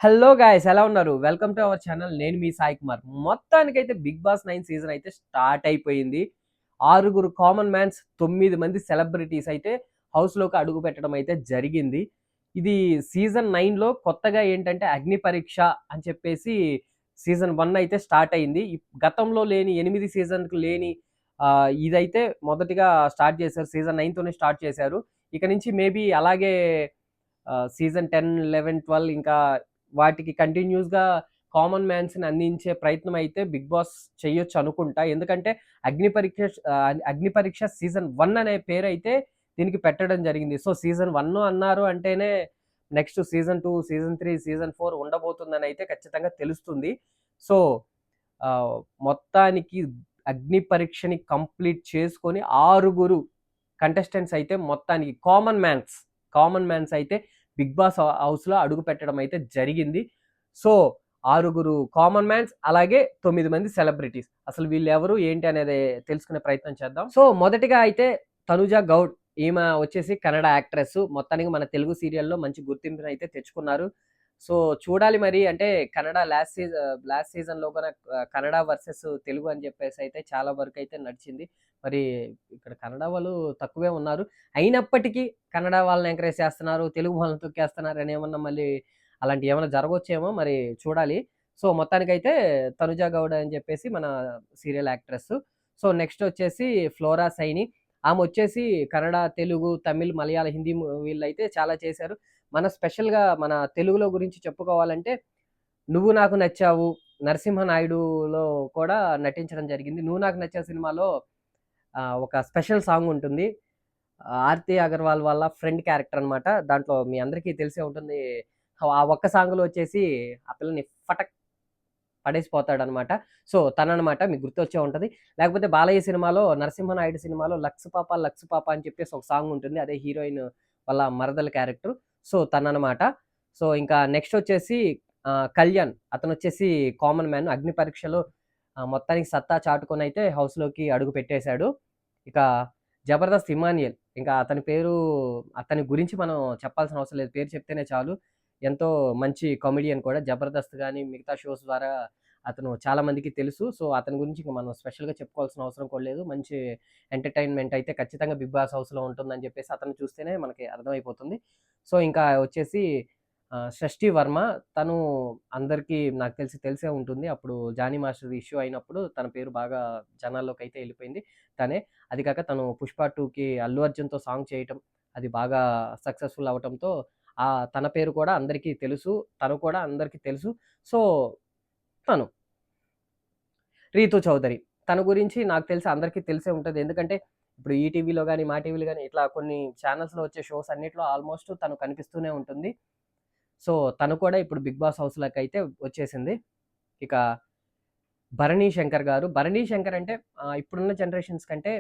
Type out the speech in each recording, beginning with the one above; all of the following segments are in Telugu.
హలో గాయ్స్, ఎలా ఉన్నారు? Welcome to our channel. నేను మీ సాయి కుమార్. మొత్తానికైతే బిగ్ బాస్ 9 సీజన్ అయితే స్టార్ట్ అయిపోయింది. 6 కామన్ మ్యాన్స్, 9 మంది సెలబ్రిటీస్ అయితే హౌస్‌లోకి అడుగు పెట్టడం అయితే జరిగింది. ఇది సీజన్ 9లో కొత్తగా ఏంటంటే అగ్ని పరీక్ష అని చెప్పేసి సీజన్ 1 అయితే స్టార్ట్ అయింది. గతంలో లేని 8 సీజన్‌కి లేని ఇదైతే మొదటిగా స్టార్ట్ చేశారు. సీజన్ 9తోనే స్టార్ట్ చేశారు. ఇక నుంచి మేబీ అలాగే సీజన్ 10, 11, 12 ఇంకా వాటికి కంటిన్యూస్‌గా కామన్ మ్యాన్స్‌ని అందించే ప్రయత్నం అయితే బిగ్ బాస్ చెయ్యొచ్చు అనుకుంటా. ఎందుకంటే అగ్ని పరీక్ష సీజన్ 1 అనే పేరైతే దీనికి పెట్టడం జరిగింది. సో సీజన్ 1 అన్నారు అంటేనే నెక్స్ట్ సీజన్ 2, సీజన్ 3, సీజన్ 4 ఉండబోతుందని అయితే ఖచ్చితంగా తెలుస్తుంది. సో ఆహ్, మొత్తానికి అగ్ని పరీక్షని కంప్లీట్ చేసుకొని 6 కంటెస్టెంట్స్ అయితే మొత్తానికి కామన్ మ్యాన్స్ అయితే బిగ్ బాస్ హౌస్‌లో అడుగు పెట్టడం అయితే జరిగింది. సో 6 కామన్ మ్యాన్స్ అలాగే 9 మంది సెలబ్రిటీస్. అసలు వీళ్ళెవరు ఏంటి అనేది తెలుసుకునే ప్రయత్నం చేద్దాం. సో మొదటిగా అయితే తనుజ గౌడ్, ఈమె వచ్చేసి కన్నడ యాక్ట్రెస్. మొత్తానికి మన తెలుగు సీరియల్‌లో మంచి గుర్తింపునైతే తెచ్చుకున్నారు. సో చూడాలి మరి, అంటే కన్నడ లాస్ట్ సీజన్‌లో కూడా కన్నడ వర్సెస్ తెలుగు అని చెప్పేసి అయితే చాలా వరకు అయితే నడిచింది. మరి ఇక్కడ కన్నడ వాళ్ళు తక్కువే ఉన్నారు. అయినప్పటికీ కన్నడ వాళ్ళని ఎంకరేజ్ చేస్తున్నారు, తెలుగు వాళ్ళని తొక్కేస్తున్నారు అని ఏమన్నా మళ్ళీ అలాంటివి ఏమైనా జరగవచ్చేమో మరి చూడాలి. సో మొత్తానికైతే తనుజ గౌడ అని చెప్పేసి మన సీరియల్ యాక్ట్రెస్. సో నెక్స్ట్ వచ్చేసి ఫ్లోరా సైని. ఆమె వచ్చేసి కన్నడ, తెలుగు, తమిళ్, మలయాళ, హిందీ వీళ్ళైతే చాలా చేశారు. మన స్పెషల్‌గా మన తెలుగులో గురించి చెప్పుకోవాలంటే 'నువ్వు నాకు నచ్చావు', 'నరసింహనాయుడులో' కూడా నటించడం జరిగింది. 'నువ్వు నాకు నచ్చావు' సినిమాలో ఒక స్పెషల్ సాంగ్ ఉంటుంది. ఆర్తి అగర్వాల్ వాళ్ళ ఫ్రెండ్ క్యారెక్టర్ అనమాట. దాంట్లో మీ అందరికీ తెలిసే ఉంటుంది. ఆ ఒక్క సాంగ్‌లో వచ్చేసి ఆ పిల్లని ఫటక్ పడేసిపోతాడనమాట. సో తననమాట, మీకు గుర్తొచ్చే ఉంటది. లేకపోతే బాలయ్య సినిమాలో 'నరసింహనాయుడు' సినిమాలో 'లక్స్ పాప లక్స్ పాప' అని చెప్పేసి ఒక సాంగ్ ఉంటుంది. అదే హీరోయిన్ వాళ్ళ మరదల క్యారెక్టర్. సో తననమాట. సో ఇంకా నెక్స్ట్ వచ్చేసి కళ్యాణ్. అతనొచ్చేసి common man. అగ్ని పరీక్షలో మొత్తానికి సత్తా చాటుకొనైతే హౌస్‌లోకి అడుగు పెట్టేశాడు. ఇక జబర్దస్త్ ఇమాన్యుయల్. ఇంకా అతని గురించి మనం చెప్పాల్సిన అవసరం లేదు. పేరు చెప్తేనే చాలు. ఎంతో మంచి కామెడియన్ కూడా. 'జబర్దస్త్' గాని, మిగతా షోస్ ద్వారా అతను చాలా మందికి తెలుసు. సో, అతని గురించి ఇంక మనం స్పెషల్‌గా చెప్పుకోవాల్సిన అవసరం కూడా లేదు. మంచి ఎంటర్‌టైన్‌మెంట్ అయితే ఖచ్చితంగా 'బిగ్ బాస్' హౌస్‌లో ఉంటుందని చెప్పేసి అతన్ని చూస్తేనే మనకి అర్థమైపోతుంది. సో, ఇంకా వచ్చేసి 'షష్ఠి వర్మ'. తను అందరికీ నాకు తెలిసే ఉంటుంది. అప్పుడు 'జానీ మాస్టర్‌ది' ఇష్యూ అయినప్పుడు తన పేరు బాగా జనాల్లోకైతే ఎళ్ళిపోయింది. తనే. అది కాక తను 'పుష్ప 2'కి అల్లు అర్జున్‌తో సాంగ్ చేయటం, అది బాగా సక్సెస్‌ఫుల్ అవ్వటంతో తన పేరు కూడా అందరికీ తెలుసు. తను కూడా అందరికీ తెలుసు. సో, తను 'రీతూ చౌదరి'. తన గురించి నాకు తెలిసి అందరికీ తెలిసే ఉంటది. ఎందుకంటే ఇప్పుడు ఈటీవీలో గాని, మా టీవీలో గాని ఇట్లా కొన్ని ఛానల్స్‌లో వచ్చే షోస్ అన్నిట్లో ఆల్‌మోస్ట్ తను కనిపిస్తూనే ఉంటుంది. సో, తను కూడా ఇప్పుడు 'బిగ్ బాస్' హౌస్‌లోకైతే వచ్చేసింది. ఇక భరణి శంకర్ గారు. భరణి శంకర్ అంటే ఇప్పుడున్న జనరేషన్స్ కంటే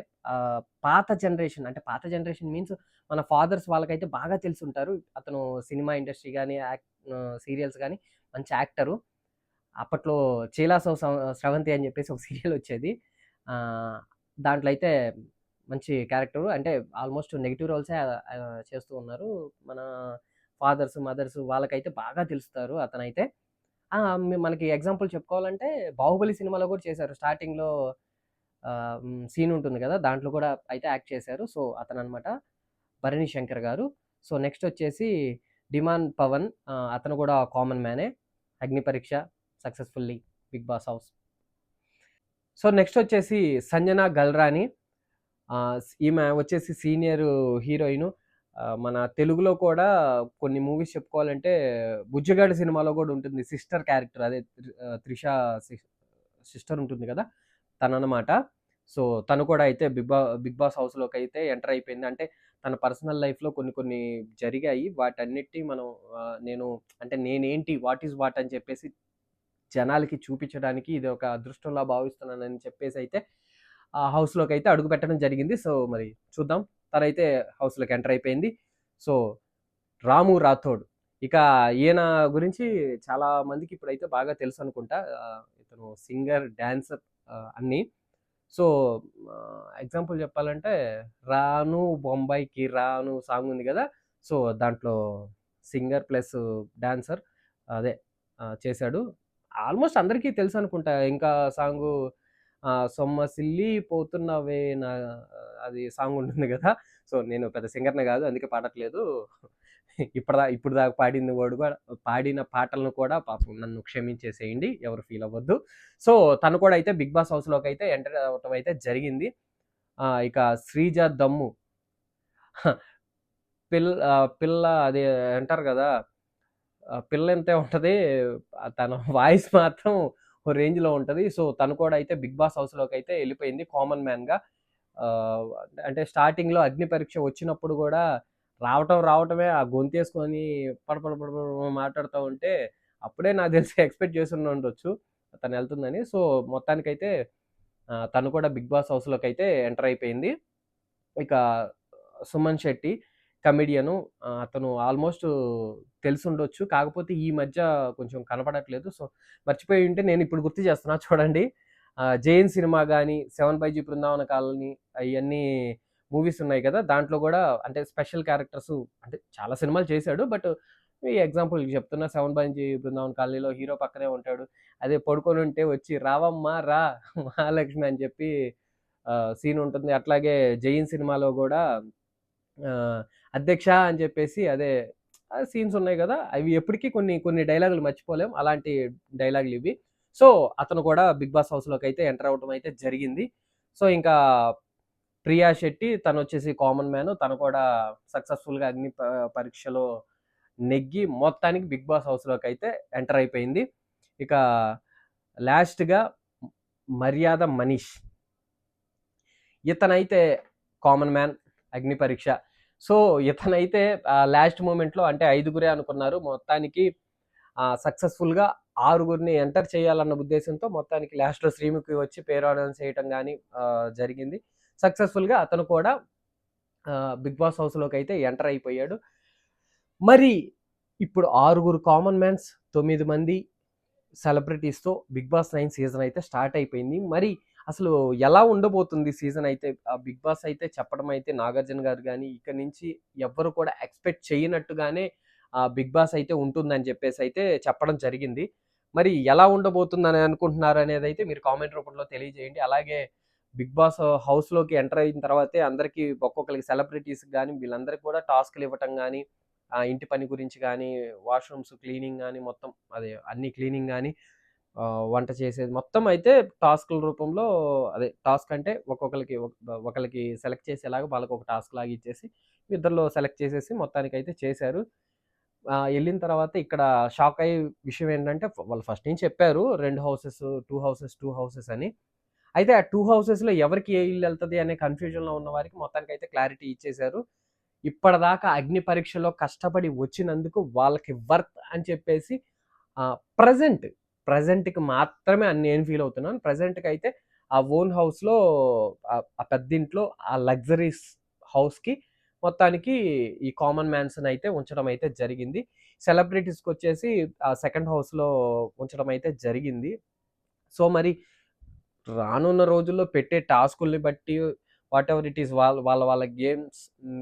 పాత జనరేషన్, అంటే పాత జనరేషన్ మీన్స్ మన ఫాదర్స్ వాళ్ళకైతే బాగా తెలిసుంటారు. అతను సినిమా ఇండస్ట్రీ గాని, సీరియల్స్ గాని మంచి యాక్టరు. అప్పట్లో 'చీలాసో స్రవంతి' అని చెప్పేసి ఒక సీరియల్ వచ్చేది. ఆహ్, దాంట్లో అయితే మంచి క్యారెక్టరు. అంటే ఆల్మోస్ట్ నెగెటివ్ రోల్సే చేస్తూ ఉన్నారు. మన ఫాదర్స్, మదర్స్ వాళ్ళకైతే బాగా తెలుస్తారు అతనైతే. మనకి ఎగ్జాంపుల్ చెప్పుకోవాలంటే 'బాహుబలి' సినిమాలో కూడా చేశారు. స్టార్టింగ్‌లో సీన్ ఉంటుంది కదా! దాంట్లో కూడా అయితే యాక్ట్ చేశారు. So, అతననమాట Bharani Shankar garu. So, next వచ్చేసి డిమాండ్ పవన్. అతను కూడా కామన్ మ్యానే. 'Agni Pariksha' successfully 'Bigg Boss house'. So, next వచ్చేసి సంజన గల్రాని. ఈమె వచ్చేసి సీనియర్ హీరోయిను. మన తెలుగులో కూడా కొన్ని మూవీస్ చెప్పుకోవాలంటే 'బుజ్జిగాడు' సినిమాలో కూడా ఉంటుంది. సిస్టర్ క్యారెక్టర్, అదే త్రిష సిస్టర్ ఉంటుంది కదా! తననమాట. సో, తను కూడా అయితే 'బిగ్ బాస్' హౌస్‌లోకైతే ఎంటర్ అయిపోయింది. అంటే తన పర్సనల్ లైఫ్‌లో కొన్ని కొన్ని జరిగాయి. వాటన్నిటిని మనం నేను అంటే నేనేంటి, వాట్ ఈస్ వాట్ అని చెప్పేసి జనాలకి చూపించడానికి ఇది ఒక అదృష్టంలా భావిస్తున్నానని చెప్పేసైతే ఆ హౌస్‌లోకైతే అడుగుపెట్టడం జరిగింది. సో, మరి చూద్దాం. తనైతే హౌస్‌లోకి ఎంటర్ అయిపోయింది. సో, రాము రాథోడ్. ఇక ఈయన గురించి చాలా మందికి ఇప్పుడైతే బాగా తెలుసనుకుంటా. ఇతను సింగర్, డాన్సర్ అన్నీ. సో, ఎగ్జాంపుల్ చెప్పాలంటే 'రాను బొంబాయికి రాను' సాంగ్ ఉంది గదా! సో, దాంట్లో సింగర్ ప్లస్ డాన్సర్. అదే చేశాడు. ఆల్మోస్ట్ అందరికీ తెలుసనుకుంటా. ఇంకా సాంగు 'సొమ్మసిల్లి పోతున్నవే నా' అది సాంగ్ ఉంటుంది గదా! సో, నేను పెద్ద సింగర్‌ని గాదు. అందుకే పాడట్లేదు. ఇప్పుడు దాకా పాడిన పాటలను కూడా పాపం నన్ను క్షమించేసేయండి. ఎవరు ఫీల్ అవ్వద్దు. సో, తను కూడా అయితే 'బిగ్ బాస్' హౌస్‌లోకైతే ఎంటర్ అవ్వటం అయితే జరిగింది. ఇక 'శ్రీజ దమ్ము' పిల్ల అది అంటారు గదా! పిల్ల ఇంతే ఉంటది. తన వాయిస్ మాత్రం ఓ రేంజ్‌లో ఉంటది. సో, తను కూడా అయితే 'బిగ్ బాస్' హౌస్‌లోకైతే ఎళ్ళిపోయింది కామన్ మ్యాన్‌గా. ఆహ్, అంటే స్టార్టింగ్‌లో అగ్ని పరీక్ష వచ్చినప్పుడు గూడా రావటమే ఆ గొంతేసుకొని పడ మాట్లాడుతా ఉంటే అప్పుడే నాకు తెలిసి ఎక్స్‌పెక్ట్ చేసుండుండొచ్చు తనెళ్తుందని. సో, మొత్తానికైతే తను కూడా 'బిగ్ బాస్' హౌస్‌లోకైతే ఎంటర్ అయిపోయింది. ఇక 'సుమన్ శెట్టి' కమెడియను. అతను ఆల్మోస్ట్ తెలిసుండొచ్చు. కాకపోతే ఈ మధ్య కొంచెం కనపడట్లేదు. సో, మర్చిపోయి ఉంటే నేనిప్పుడు గుర్తు చేస్తున్నా చూడండి. 'జైన్' సినిమా గాని, 'సెవెన్ బైజీ బృందావన కాలనీ' అయన్నీ మూవీస్ ఉన్నాయి కదా! దాంట్లో గూడా అంటే స్పెషల్ క్యారెక్టర్స్ అంటే చాలా సినిమాలు చేశాడు. బట్ ఈ ఎగ్జాంపుల్‌కి చెప్తున్నా 'సెవెన్ బైజీ బృందావన కాలనీలో' హీరో పక్కనే ఉంటాడు. అదే పడుకొనుంటే వచ్చి "రావమ్మా రా మహాలక్ష్మి" అని చెప్పి సీన్ ఉంటుంది. అట్లాగే 'జైన్' సినిమాలో గూడా ఆహ్, అధ్యక్ష అని చెప్పేసి అదే సీన్స్ ఉన్నాయి గదా! అవి ఎప్పటికి కొన్ని కొన్ని డైలాగులు మర్చిపోలేం. అలాంటి డైలాగులివి. సో, అతను కూడా 'బిగ్ బాస్' హౌస్‌లోకైతే ఎంటర్ అవ్వటం అయితే జరిగింది. సో, ఇంకా 'ప్రియా శెట్టి' తనొచ్చేసి కామన్ మ్యాన్. తను కూడా సక్సెస్‌ఫుల్‌గా అగ్ని పరీక్షలో నెగ్గి మొత్తానికి 'బిగ్ బాస్' హౌస్‌లోకైతే ఎంటర్ అయిపోయింది. ఇక లాస్ట్‌గా 'మర్యాద మనీష్' ఇతనైతే కామన్ మ్యాన్, అగ్ని పరీక్ష. సో, ఇతనైతే లాస్ట్ మూమెంట్‌లో అంటే ఐదుగురే అనుకున్నారు. మొత్తానికి సక్సెస్‌ఫుల్‌గా ఆరుగురిని ఎంటర్ చేయాలన్న ఉద్దేశంతో మొత్తానికి లాస్ట్‌లో శ్రీముఖి వచ్చి పేరు అనౌన్స్ చేయటం గాని జరిగింది. సక్సెస్‌ఫుల్‌గా అతను కూడా 'బిగ్ బాస్' హౌస్‌లోకైతే ఎంటర్ అయిపోయాడు. మరి ఇప్పుడు ఆరుగురు కామన్ మ్యాన్స్, 9 మంది సెలబ్రిటీస్‌తో 'బిగ్ బాస్ 9' సీజన్ అయితే స్టార్ట్ అయిపోయింది. మరి అసలు ఎలా ఉండబోతుంది సీజన్ అయితే? 'బిగ్ బాస్' అయితే చెప్పడం అయితే నాగార్జున గారు గాని, ఇక నుంచి ఎవ్వరు కూడా ఎక్స్‌పెక్ట్ చేయనట్టుగానే 'బిగ్ బాస్' అయితే ఉంటుందని చెప్పేసైతే చెప్పడం జరిగింది. మరి ఎలా ఉండబోతుందని అనుకుంటున్నారనేదైతే మీరు కామెంట్ రూపంలో తెలియజేయండి. అలాగే 'బిగ్ బాస్' హౌస్‌లోకి ఎంటర్ అయిన తర్వాతే అందరికి ఒక్కొక్కళ్ళకి సెలబ్రిటీస్‌కి గాని వీళ్ళందరికి కూడా టాస్క్‌లు ఇవ్వటం గాని, ఇంటి పని గురించి గాని, వాష్‌రూమ్స్ క్లీనింగ్ గాని మొత్తం అదే అన్ని క్లీనింగ్ గాని వంట చేసేది మొత్తం అయితే టాస్క్‌ల రూపంలో అదే టాస్క్ అంటే ఒకళ్ళకి సెలెక్ట్ చేసేలాగా వాళ్ళకొక టాస్క్ లాగా ఇచ్చేసి, ఇద్దరిలో సెలెక్ట్ చేసేసి మొత్తానికైతే చేశారు. ఎళ్ళిన తర్వాత ఇక్కడ షాక్ అయ్యే విషయం ఏంటంటే వాళ్ళు ఫస్ట్ నుంచి చెప్పారు 2 హౌసెస్, 2 హౌసెస్, 2 హౌసెస్ అని. అయితే ఆ 2 హౌసెస్‌లో ఎవరికి ఏ ఇల్లు ఎళ్తది అనే కన్‌ఫ్యూజన్‌లో ఉన్న వారికి మొత్తానికైతే క్లారిటీ ఇచ్చేశారు. ఇప్పటిదాకా అగ్ని పరీక్షలో కష్టపడి వచ్చినందుకు వాళ్ళకి వర్త్ అని చెప్పేసి ఆహ్, ప్రెజెంట్, ప్రెజెంట్‌కి మాత్రమే అని నేను ఫీల్ అవుతున్నాను. ప్రెజెంట్‌కైతే ఆ ఓన్ హౌస్‌లో ఆ పెద్దింట్లో ఆ లగ్జరీస్ హౌస్‌కి మొత్తానికి ఈ కామన్ మ్యాన్స్‌నైతే ఉంచడం అయితే జరిగింది. సెలబ్రిటీస్‌కొచ్చేసి సెకండ్ హౌస్‌లో ఉంచడం అయితే జరిగింది. సో, మరి రానున్న రోజుల్లో పెట్టే టాస్కుల్ని బట్టి వాటెవర్ ఇట్ ఈస్ వాళ్ళ గేమ్స్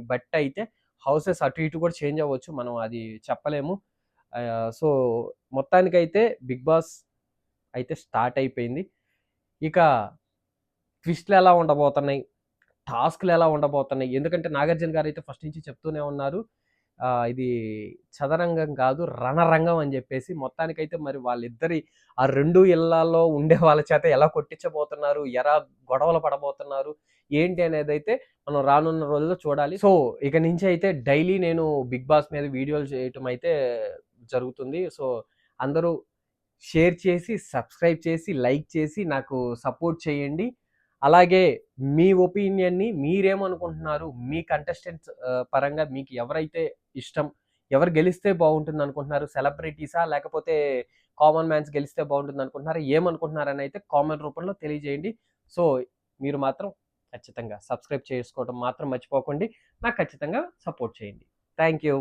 బట్టయితే హౌసెస్ అటు ఇటు కూడా చేంజ్ అవ్వచ్చు. మనం అది చెప్పలేము. సో, మొత్తానికైతే 'బిగ్ బాస్' అయితే స్టార్ట్ అయిపోయింది. ఇక ట్విస్ట్‌లెలా ఉండబోతున్నాయి? టాస్క్‌లెలా ఉండబోతున్నాయి? ఎందుకంటే 'నాగార్జున' గారైతే ఫస్ట్ నుంచి చెప్తూనే ఉన్నారు. ఇది చదరంగం కాదు రణరంగం అని జెప్పేసి. మొత్తానికైతే మరి వాళ్ళిద్దరి ఆ 2 ఇళ్లల్లో ఉండే వాళ్ళ చేత ఎలా కొట్టించబోతున్నారు? ఎలా గొడవలు పడబోతున్నారు? ఏంటి అనేదైతే మనం రానున్న రోజుల్లో చూడాలి. సో, ఇక నుంచి అయితే డైలీ నేను 'బిగ్ బాస్' మీద వీడియోలు చేయటం అయితే జరుగుతుంది. సో, అందరూ షేర్ చేసి, సబ్స్క్రైబ్ చేసి, లైక్ చేసి నాకు సపోర్ట్ చేయండి. అలాగే మీ ఒపీనియన్‌ని మీరేమనుకుంటున్నారు? మీ కంటెస్టెంట్స్ పరంగా మీకు ఎవరైతే ఇష్టం? ఎవరు గెలిస్తే బావుంటుందనుకుంటున్నారు? సెలబ్రిటీసా? లేకపోతే కామన్ మ్యాన్స్ గెలిస్తే బావుంటుందనుకుంటున్నారా? ఏమనుకుంటున్నారనైతే కామెంట్ రూపంలో తెలియజేయండి. సో, మీరు మాత్రం ఖచ్చితంగా సబ్స్క్రైబ్ చేసుకోవడం మాత్రం మర్చిపోకండి. నాకు ఖచ్చితంగా సపోర్ట్ చేయండి. Thank you.